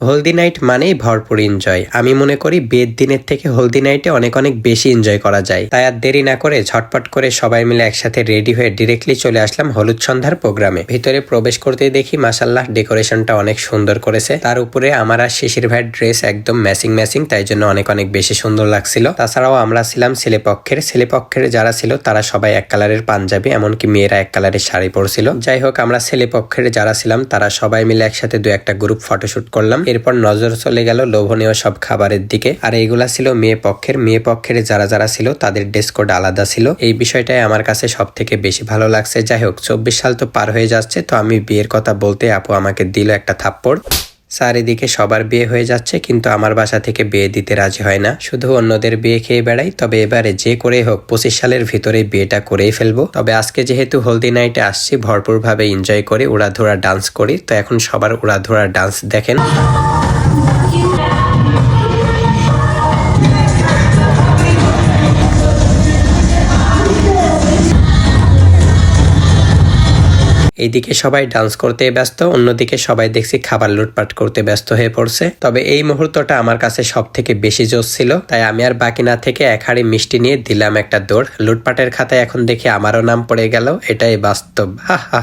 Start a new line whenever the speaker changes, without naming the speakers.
হলদি night মানেই ভরপুর enjoy. আমি মনে করি বিয়ের দিনের থেকে হলদি নাইটে অনেক অনেক বেশি এনজয় করা যায়। তাই আর দেরি না করে ঝটপট করে সবাই মিলে একসাথে রেডি হয়ে ডিরেক্টলি চলে আসলাম হলুদ সন্ধ্যার প্রোগ্রামে। ভিতরে প্রবেশ করতেই দেখি মাশাল্লাহ ডেকোরেশনটা অনেক সুন্দর করেছে। তার উপরে আমার আর শিশির ভাইয়ের ড্রেস একদম ম্যাচিং, তাই জন্য অনেক অনেক বেশি সুন্দর লাগছিল। তাছাড়াও আমরা ছিলাম ছেলেপক্ষের যারা ছিল তারা সবাই এক কালারের পাঞ্জাবি, এমনকি মেয়েরা এক কালারের শাড়ি পরছিল। যাই হোক, আমরা ছেলেপক্ষের যারা ছিলাম তারা সবাই মিলে একসাথে দু একটা গ্রুপ ফটোশুট করলাম। এরপর নজর চলে গেল লোভনীয় সব খাবারের দিকে। আর এইগুলা ছিল মেয়ে পক্ষের যারা ছিল তাদের ড্রেস কোড আলাদা ছিল। এই বিষয়টাই আমার কাছে সব থেকে বেশি ভালো লাগছে। যাই হোক, 24 সাল তো পার হয়ে যাচ্ছে, তো আমি বিয়ের কথা বলতে আপু আমাকে দিল একটা থাপ্পড়। চারিদিকে সবার বিয়ে হয়ে যাচ্ছে, কিন্তু আমার বাসা থেকে বিয়ে দিতে রাজি হয় না, শুধু অন্যদের বিয়ে খেয়ে বেড়াই। তবে এবারে যে করে হোক 25 সালের ভিতরে বিয়েটা করেই ফেলবো। তবে আজকে যেহেতু হলদি নাইটে আসছি, ভরপুর ভাবে এনজয় করি, উড়াধুরা ডান্স করি। তো এখন সবার উড়াধুরা ডান্স দেখেন। এইদিকে সবাই ডান্স করতে ব্যস্ত, অন্যদিকে সবাই দেখছি খাবার লুটপাট করতে ব্যস্ত হয়ে পড়ছে। তবে এই মুহূর্তটা আমার কাছে সব থেকে বেশি জোশ ছিল, তাই আমি আর বাকি না থেকে এক হাঁড়ি মিষ্টি নিয়ে দিলাম একটা দৌড়। লুটপাটের খাতায় এখন দেখি আমারও নাম পড়ে গেল, এটাই বাস্তব। হা হা।